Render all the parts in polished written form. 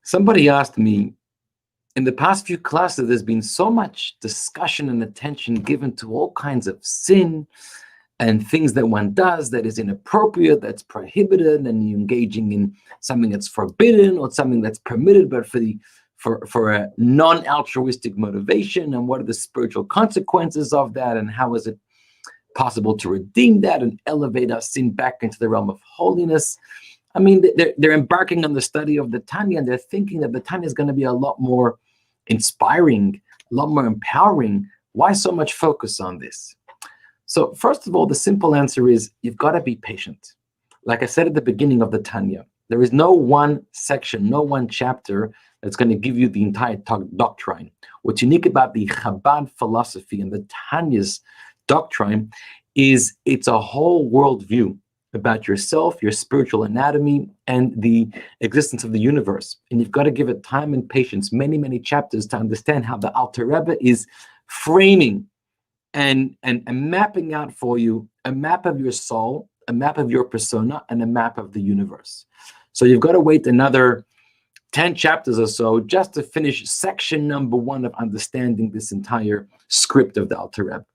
Somebody asked me, in the past few classes, there's been so much discussion and attention given to all kinds of sin and things that one does that is inappropriate, that's prohibited, and you engaging in something that's forbidden or something that's permitted, but for a non-altruistic motivation, and what are the spiritual consequences of that, and how is it possible to redeem that and elevate our sin back into the realm of holiness. I mean, they're embarking on the study of the Tanya, and they're thinking that the Tanya is going to be a lot more inspiring, a lot more empowering. Why so much focus on this? So first of all, the simple answer is you've got to be patient. Like I said at the beginning of the Tanya, there is no one section, no one chapter that's going to give you the entire doctrine. What's unique about the Chabad philosophy and the Tanya's doctrine is it's a whole worldview about yourself, your spiritual anatomy, and the existence of the universe. And you've got to give it time and patience, many, many chapters to understand how the Alter Rebbe is framing and mapping out for you a map of your soul, a map of your persona, and a map of the universe. So you've got to wait another 10 chapters or so just to finish section number 1 of understanding this entire script of the Alter Rebbe.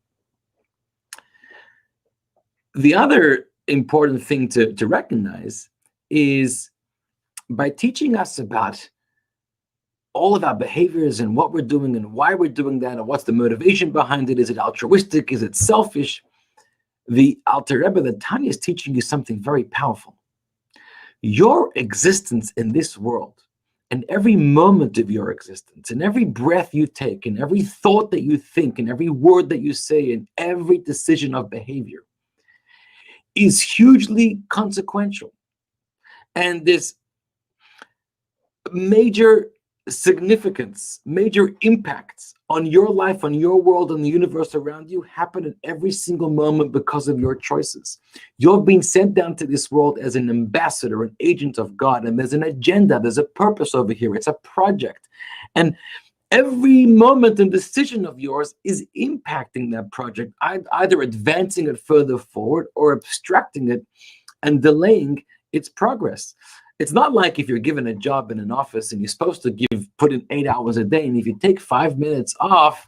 The other important thing to recognize is by teaching us about all of our behaviors and what we're doing and why we're doing that and what's the motivation behind it. Is it altruistic? Is it selfish? The Alter Rebbe, the Tanya, is teaching you something very powerful. Your existence in this world and every moment of your existence and every breath you take and every thought that you think and every word that you say and every decision of behavior is hugely consequential. And this major significance, major impacts on your life, on your world, on the universe around you happen at every single moment because of your choices. You're being sent down to this world as an ambassador, an agent of God, and there's an agenda, there's a purpose over here, it's a project. And every moment and decision of yours is impacting that project, either advancing it further forward or obstructing it and delaying its progress. It's not like if you're given a job in an office and you're supposed to put in 8 hours a day, and if you take 5 minutes off,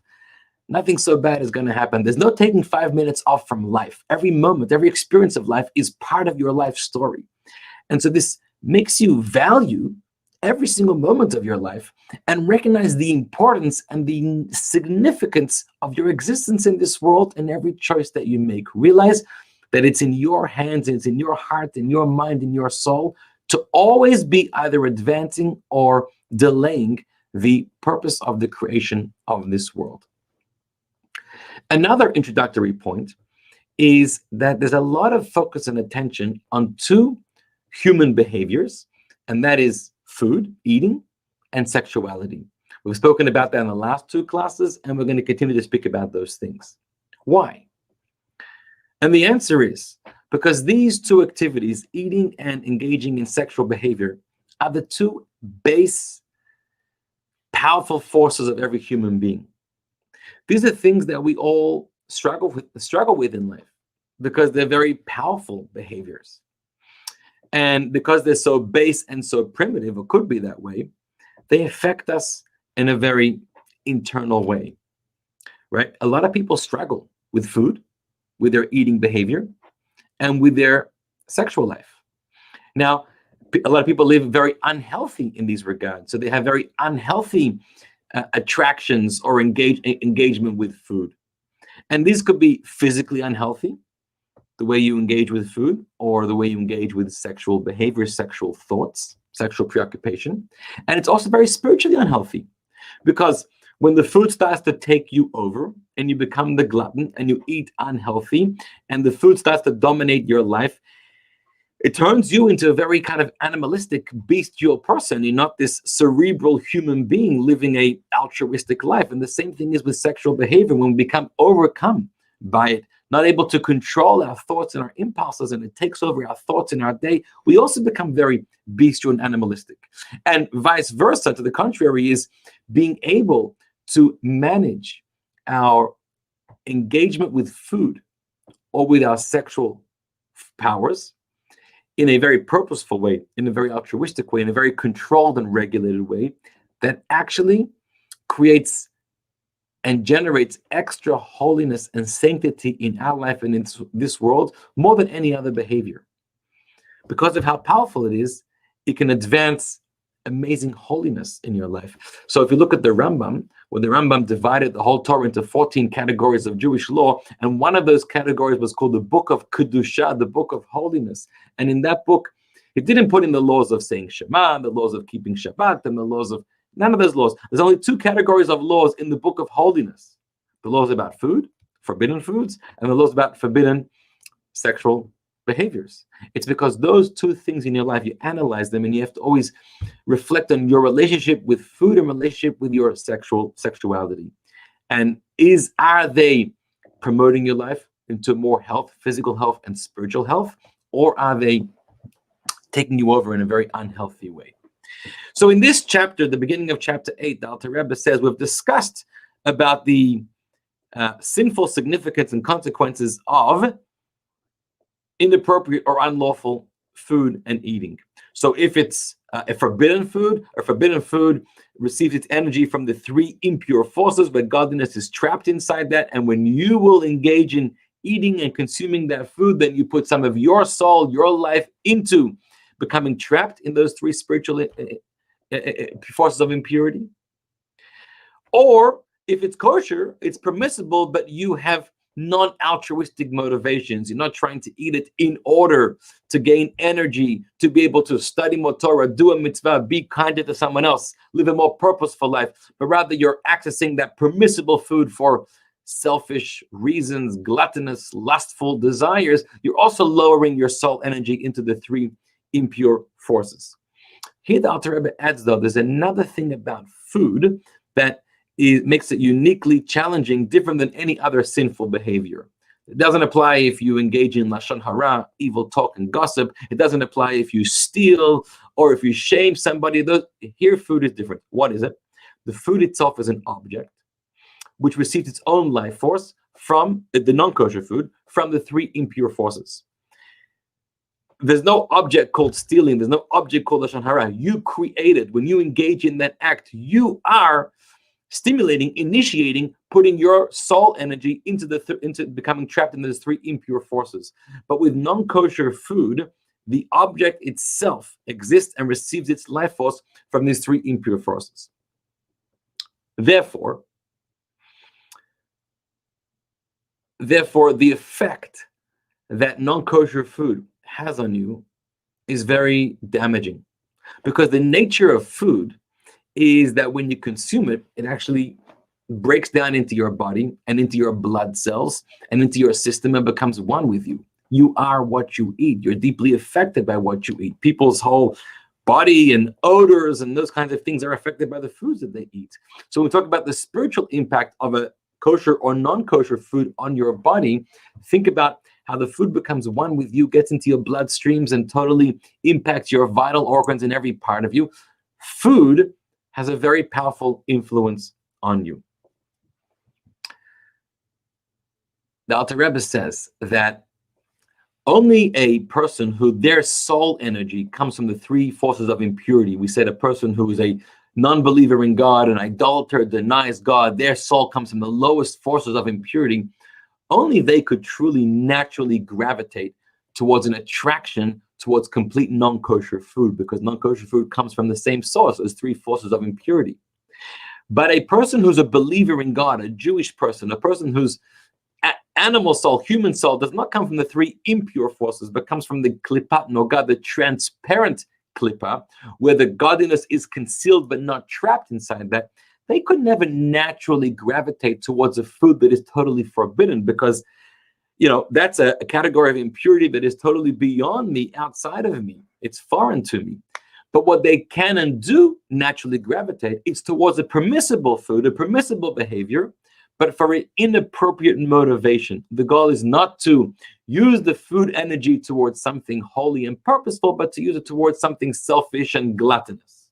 nothing so bad is going to happen. There's no taking 5 minutes off from life. Every moment, every experience of life is part of your life story. And so this makes you value every single moment of your life and recognize the importance and the significance of your existence in this world and every choice that you make. Realize that it's in your hands, it's in your heart, in your mind, in your soul, to always be either advancing or delaying the purpose of the creation of this world. Another introductory point is that there's a lot of focus and attention on 2 human behaviors, and that is food, eating, and sexuality. We've spoken about that in the last 2 classes, and we're going to continue to speak about those things. Why? And the answer is because these 2 activities, eating and engaging in sexual behavior, are the 2 base, powerful forces of every human being. These are things that we all struggle with in life because they're very powerful behaviors. And because they're so base and so primitive, or could be that way, they affect us in a very internal way, right? A lot of people struggle with food, with their eating behavior, and with their sexual life. Now, a lot of people live very unhealthy in these regards. So they have very unhealthy attractions or engagement with food. And these could be physically unhealthy, the way you engage with food, or the way you engage with sexual behavior, sexual thoughts, sexual preoccupation. And it's also very spiritually unhealthy, because when the food starts to take you over and you become the glutton and you eat unhealthy and the food starts to dominate your life, it turns you into a very kind of animalistic, bestial person. You're not this cerebral human being living a altruistic life. And the same thing is with sexual behavior. When we become overcome by it, not able to control our thoughts and our impulses, and it takes over our thoughts in our day, we also become very bestial and animalistic. And vice versa, to the contrary, is being able to manage our engagement with food or with our sexual powers in a very purposeful way, in a very altruistic way, in a very controlled and regulated way that actually creates and generates extra holiness and sanctity in our life and in this world more than any other behavior. Because of how powerful it is, it can advance amazing holiness in your life. So if you look at the Rambam, when the Rambam divided the whole Torah into 14 categories of Jewish law, and one of those categories was called the Book of Kedusha, the Book of Holiness. And in that book, he didn't put in the laws of saying Shema, the laws of keeping Shabbat, and the laws of none of those laws. There's only two categories of laws in the Book of Holiness: the laws about food, forbidden foods, and the laws about forbidden sexual behaviors. It's because those two things in your life, you analyze them, and you have to always reflect on your relationship with food and relationship with your sexuality. And are they promoting your life into more health, physical health and spiritual health, or are they taking you over in a very unhealthy way? So in this chapter, the beginning of chapter 8, the Alter Rebbe says we've discussed about the sinful significance and consequences of inappropriate or unlawful food and eating. So if it's a forbidden food receives its energy from the three impure forces, where godliness is trapped inside that. And when you will engage in eating and consuming that food, then you put some of your soul, your life into becoming trapped in those three spiritual forces of impurity. Or if it's kosher, it's permissible, but you have non-altruistic motivations. You're not trying to eat it in order to gain energy, to be able to study more Torah, do a mitzvah, be kinder to someone else, live a more purposeful life, but rather you're accessing that permissible food for selfish reasons, gluttonous, lustful desires. You're also lowering your soul energy into the three impure forces. Here the Alter Rebbe adds, though, there's another thing about food that makes it uniquely challenging, different than any other sinful behavior. It doesn't apply if you engage in lashon hara, evil talk and gossip. It doesn't apply if you steal or if you shame somebody. Here, food is different. What is it? The food itself is an object which receives its own life force from the non-kosher food, from the three impure forces. There's no object called stealing. There's no object called lashon hara. You created. When you engage in that act, you are stimulating, initiating, putting your soul energy into becoming trapped in those three impure forces. But with non-kosher food, the object itself exists and receives its life force from these three impure forces. Therefore, the effect that non-kosher food has on you is very damaging, because the nature of food is that when you consume it, it actually breaks down into your body and into your blood cells and into your system and becomes one with you. You are what you eat. You're deeply affected by what you eat. People's whole body and odors and those kinds of things are affected by the foods that they eat. So when we talk about the spiritual impact of a kosher or non-kosher food on your body, think about how the food becomes one with you, gets into your bloodstreams and totally impacts your vital organs in every part of you. Food has a very powerful influence on you. The Alter Rebbe says that only a person who their soul energy comes from the three forces of impurity. We said a person who is a non-believer in God, an idolater, denies God, their soul comes from the lowest forces of impurity. Only they could truly naturally gravitate towards an attraction towards complete non-kosher food, because non-kosher food comes from the same source as three forces of impurity. But a person who's a believer in God, a Jewish person, a person whose animal soul, human soul, does not come from the three impure forces, but comes from the klipat nogah, the transparent klipa, where the godliness is concealed but not trapped inside that, they could never naturally gravitate towards a food that is totally forbidden, because that's a category of impurity that is totally beyond me, outside of me. It's foreign to me. But what they can and do naturally gravitate is towards a permissible food, a permissible behavior, but for an inappropriate motivation. The goal is not to use the food energy towards something holy and purposeful, but to use it towards something selfish and gluttonous.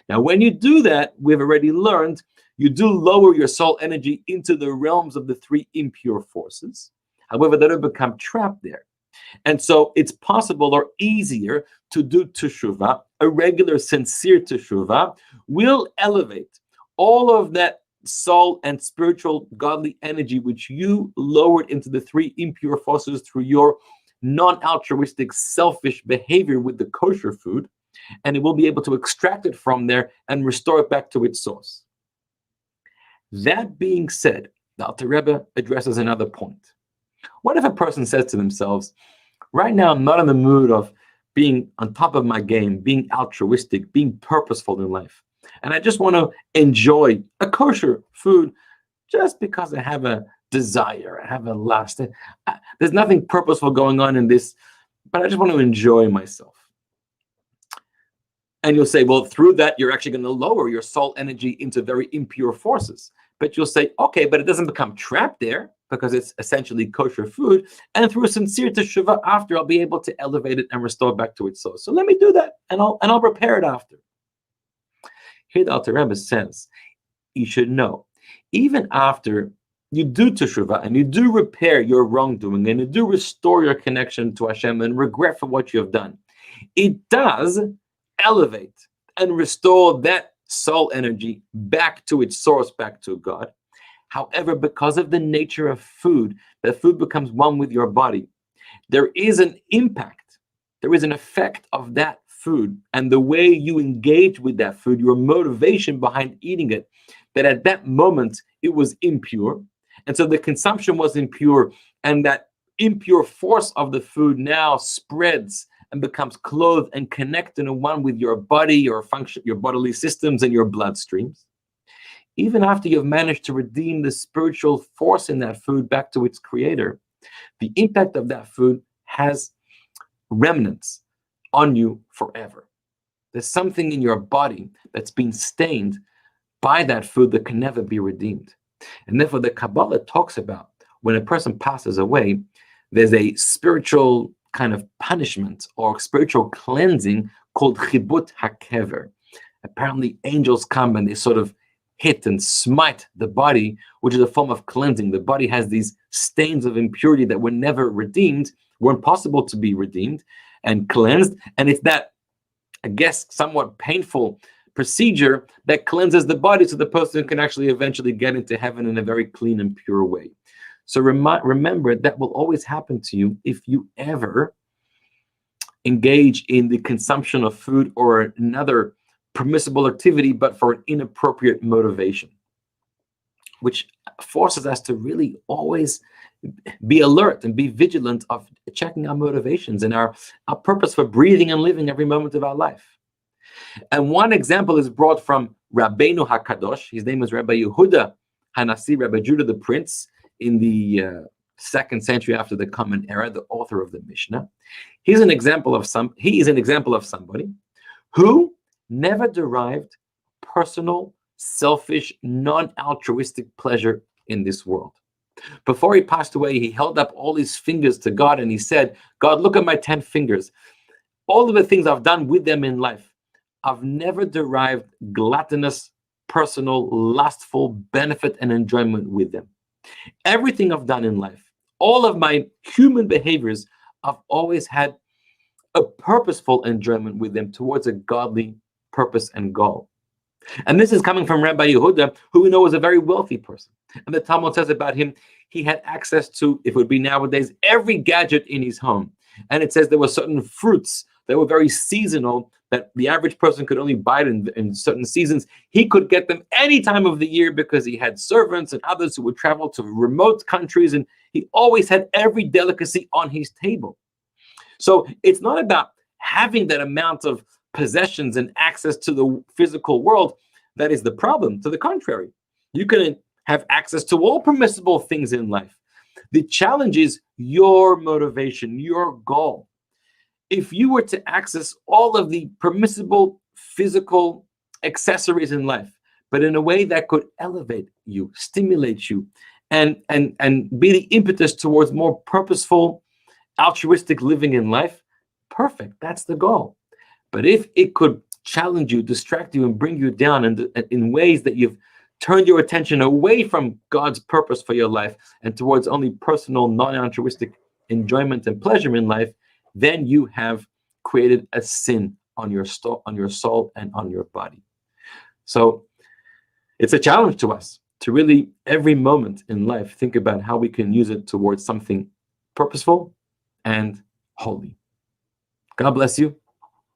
Now, when you do that, we've already learned, you do lower your soul energy into the realms of the three impure forces. However, they don't become trapped there. And so it's possible or easier to do teshuvah. A regular, sincere teshuvah will elevate all of that soul and spiritual godly energy which you lowered into the three impure forces through your non-altruistic selfish behavior with the kosher food, and it will be able to extract it from there and restore it back to its source. That being said, the Alter Rebbe addresses another point. What if a person says to themselves, right now I'm not in the mood of being on top of my game, being altruistic, being purposeful in life, and I just want to enjoy a kosher food just because I have a desire, I have a lust. There's nothing purposeful going on in this, but I just want to enjoy myself. And you'll say, well, through that, you're actually going to lower your soul energy into very impure forces. But you'll say, okay, but it doesn't become trapped there because it's essentially kosher food. And through a sincere teshuvah after, I'll be able to elevate it and restore it back to its source. So let me do that, and I'll repair it after. Here the Alter Rebbe says, you should know, even after you do teshuvah and you do repair your wrongdoing and you do restore your connection to Hashem and regret for what you have done, it does elevate and restore that soul energy back to its source, back to God. However, because of the nature of food, that food becomes one with your body, there is an impact, there is an effect of that food and the way you engage with that food, your motivation behind eating it, that at that moment it was impure. And so the consumption was impure, and that impure force of the food now spreads and becomes clothed and connected in one with your body, your function, your bodily systems, and your bloodstreams. Even after you've managed to redeem the spiritual force in that food back to its creator, the impact of that food has remnants on you forever. There's something in your body that's been stained by that food that can never be redeemed. And therefore the Kabbalah talks about when a person passes away, there's a spiritual kind of punishment or spiritual cleansing called Rebut hakever. Apparently angels come and they sort of hit and smite the body, which is a form of cleansing. The body has these stains of impurity that were never redeemed, weren't possible to be redeemed and cleansed. And it's that, I guess, somewhat painful procedure that cleanses the body so the person can actually eventually get into heaven in a very clean and pure way. So remember, that will always happen to you if you ever engage in the consumption of food or another permissible activity, but for an inappropriate motivation, which forces us to really always be alert and be vigilant of checking our motivations and our purpose for breathing and living every moment of our life. And one example is brought from Rabbeinu HaKadosh. His name is Rabbi Yehuda Hanasi, Rabbi Judah the Prince, in the 2nd century after the Common Era, the author of the Mishnah. He is an example of somebody who never derived personal, selfish, non-altruistic pleasure in this world. Before he passed away, he held up all his fingers to God and he said, God, look at my 10 fingers. All of the things I've done with them in life, I've never derived gluttonous, personal, lustful benefit and enjoyment with them. Everything I've done in life, all of my human behaviors, I've always had a purposeful enjoyment with them towards a godly purpose and goal. And this is coming from Rabbi Yehuda, who we know is a very wealthy person. And the Talmud says about him, he had access to, if it would be nowadays, every gadget in his home. And it says there were certain fruits that were very seasonal that the average person could only buy it in certain seasons. He could get them any time of the year because he had servants and others who would travel to remote countries, and he always had every delicacy on his table. So it's not about having that amount of possessions and access to the physical world that is the problem. To the contrary, you can have access to all permissible things in life. The challenge is your motivation, your goal. If you were to access all of the permissible physical accessories in life, but in a way that could elevate you, stimulate you, and be the impetus towards more purposeful, altruistic living in life, perfect. That's the goal. But if it could challenge you, distract you, and bring you down in ways that you've turned your attention away from God's purpose for your life and towards only personal, non-altruistic enjoyment and pleasure in life, then you have created a sin on your soul and on your body. So it's a challenge to us to really, every moment in life, think about how we can use it towards something purposeful and holy. God bless you.